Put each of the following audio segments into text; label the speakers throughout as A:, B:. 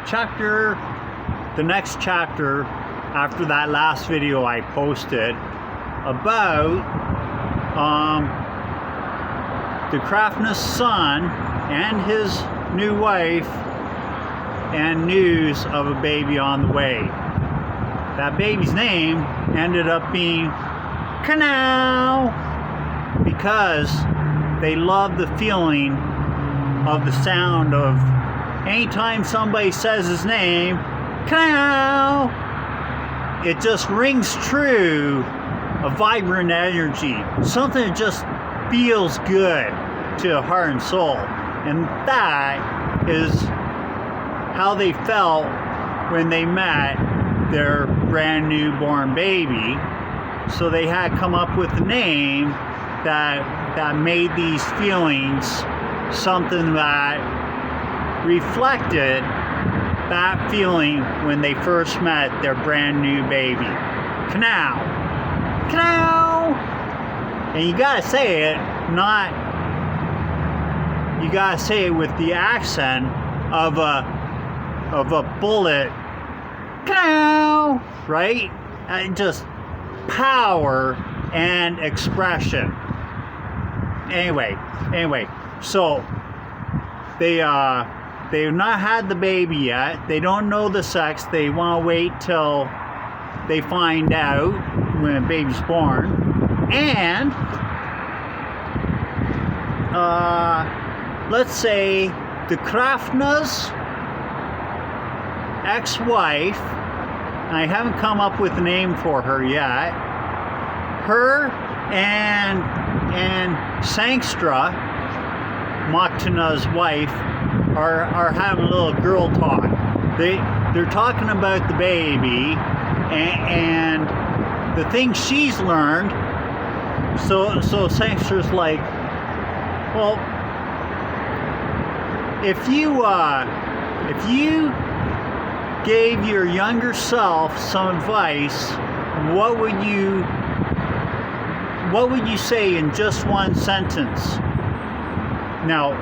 A: the next chapter after that last video I posted about the Kraftner's son and his new wife and news of a baby on the way. That baby's name ended up being Canal because they love the feeling of the sound of anytime somebody says his name, Canal, it just rings true, a vibrant energy, something that just feels good to heart and soul. And that is how they felt when they met their brand new born baby. So they had come up with a name that made these feelings something that reflected that feeling when they first met their brand new baby. Canal. Canal. And you gotta say it, you gotta say it with the accent of a bullet. Canal. Right? And just power and expression. Anyway, so they've not had the baby yet. They don't know the sex. They want to wait till they find out when a baby's born. And let's say the Kraftner's ex-wife, I haven't come up with a name for her yet. Her and Sangstra, Maktuna's wife, are having a little girl talk. They're talking about the baby and the things she's learned. So Sangstra's like, well, if you gave your younger self some advice, what would you say in just one sentence? Now,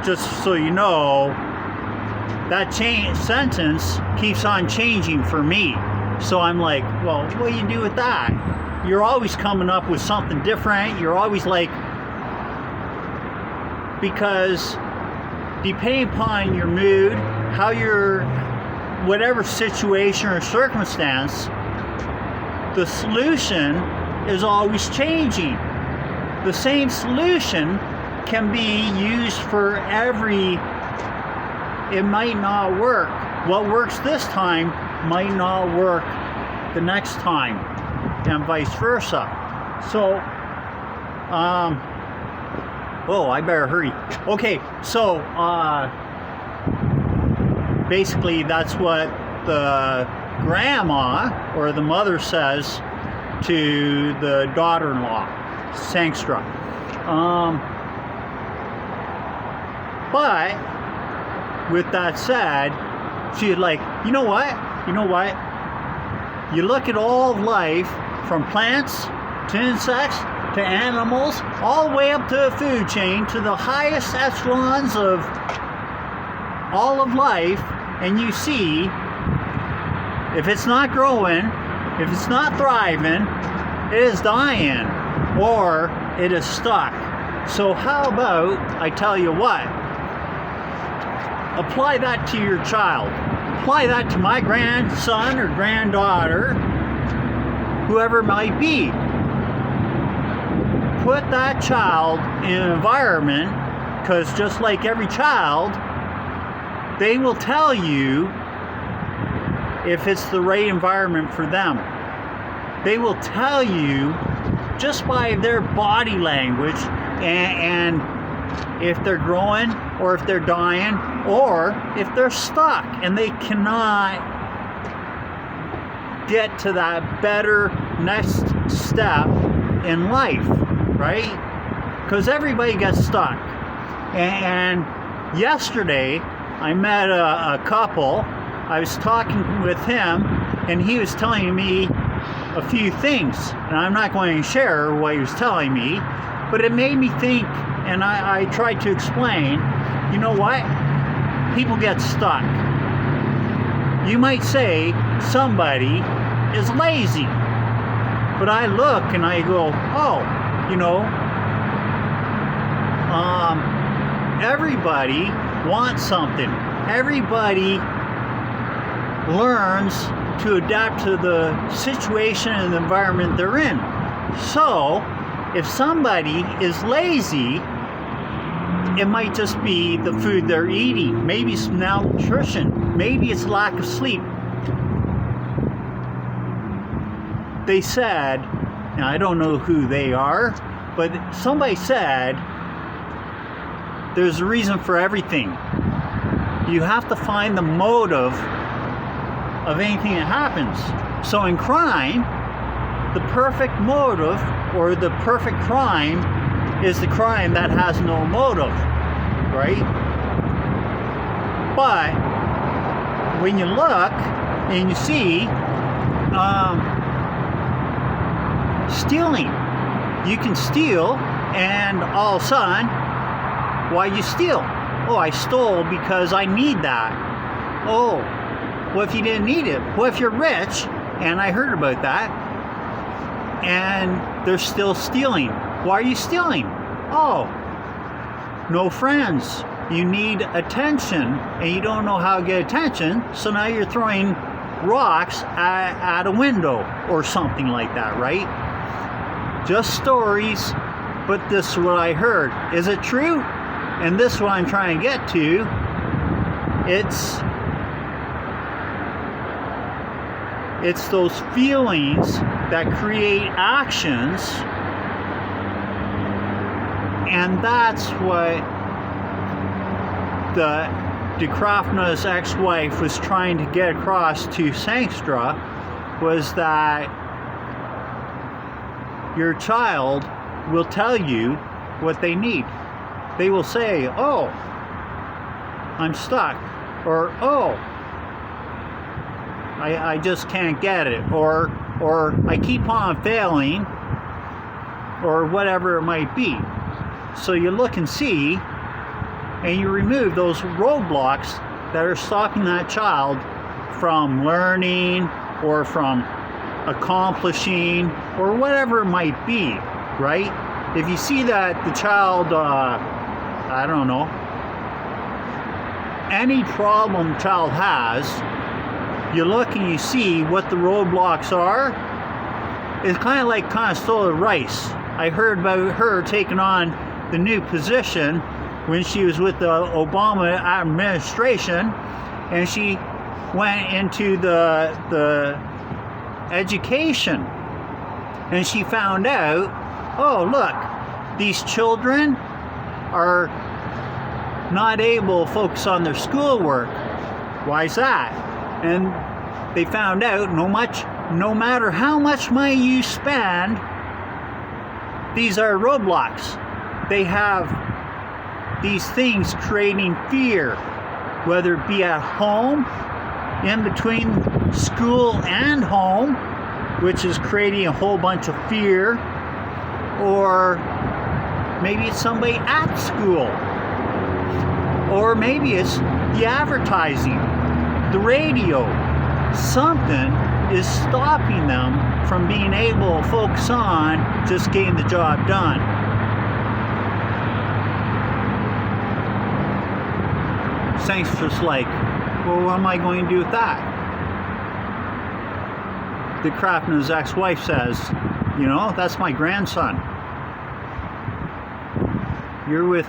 A: just so you know, that sentence keeps on changing for me. So I'm like, well, what do you do with that? You're always coming up with something different. You're always like, because depending upon your mood, how you're, whatever situation or circumstance, the solution is always changing. The same solution can be used for it might not work. What works this time might not work the next time, and vice versa. So, oh, I better hurry. Okay, so, basically that's what the grandma or the mother says to the daughter-in-law, Sangstra. But with that said, she's like, you know what? You look at all of life, from plants to insects to animals, all the way up to the food chain, to the highest echelons of all of life, and you see if it's not growing, if it's not thriving, it is dying or it is stuck. So how about, I tell you what, apply that to your child. Apply that to my grandson or granddaughter, whoever it might be. Put that child in an environment, because just like every child, they will tell you if it's the right environment for them. They will tell you just by their body language and if they're growing or if they're dying or if they're stuck and they cannot get to that better next step in life, right? Because everybody gets stuck. And yesterday I met a couple. I was talking with him and he was telling me a few things, and I'm not going to share what he was telling me, but it made me think, and I tried to explain, you know what? People get stuck. you might say somebody is lazy. But I look and I go, oh, you know, everybody wants something. Everybody learns to adapt to the situation and the environment they're in. So, if somebody is lazy, it might just be the food they're eating. Maybe it's malnutrition. Maybe it's lack of sleep. They said, and I don't know who they are, but somebody said there's a reason for everything. You have to find the motive of anything that happens. So in crime, the perfect motive or the perfect crime is the crime that has no motive, right? But when you look and you see stealing, you can steal and all of a sudden, why you steal? Oh, I stole because I need that. Oh, what if you didn't need it? What if you're rich, and I heard about that, and they're still stealing? Why are you stealing? Oh, no friends. You need attention, and you don't know how to get attention, so now you're throwing rocks at a window or something like that, right? Just stories, but this is what I heard. Is it true? And this is what I'm trying to get to. It's those feelings that create actions, and that's what the DeKrafna's ex-wife was trying to get across to Sangstra, was that your child will tell you what they need. They will say, oh, I'm stuck, or oh, I just can't get it, or I keep on failing, or whatever it might be. So you look and see, and you remove those roadblocks that are stopping that child from learning or from accomplishing or whatever it might be, right? If you see that the child, I don't know, any problem the child has, you look and you see what the roadblocks are. It's kind of like Condoleezza Rice. I heard about her taking on the new position when she was with the Obama administration, and she went into the education, and she found out, oh look, these children are not able to focus on their schoolwork. Why is that? And they found out no matter how much money you spend, these are roadblocks. They have these things creating fear, whether it be at home, in between school and home, which is creating a whole bunch of fear, or maybe it's somebody at school, or maybe it's the advertising, the radio. Something is stopping them from being able to focus on just getting the job done. Thanks, just like, well, what am I going to do with that? DeKrafna's ex-wife says, you know, that's my grandson. You're with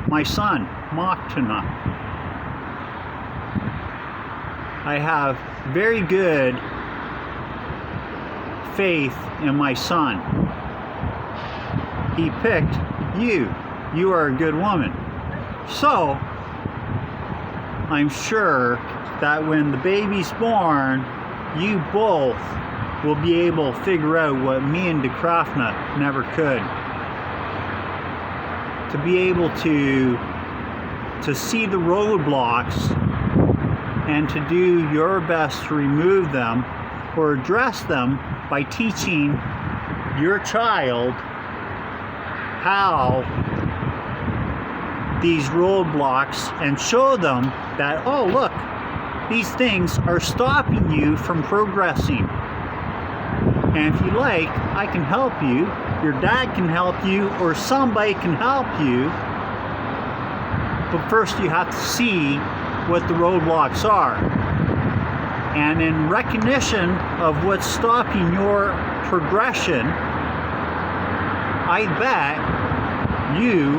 A: my son, Moktana. I have very good faith in my son. He picked you. You are a good woman. So, I'm sure that when the baby's born, you both will be able to figure out what me and DeKrafna never could. To be able to see the roadblocks and to do your best to remove them or address them by teaching your child how these roadblocks, and show them that, oh look, these things are stopping you from progressing. And if you like, I can help you, your dad can help you, or somebody can help you. But first you have to see what the roadblocks are. And in recognition of what's stopping your progression, I bet you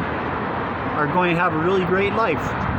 A: are going to have a really great life.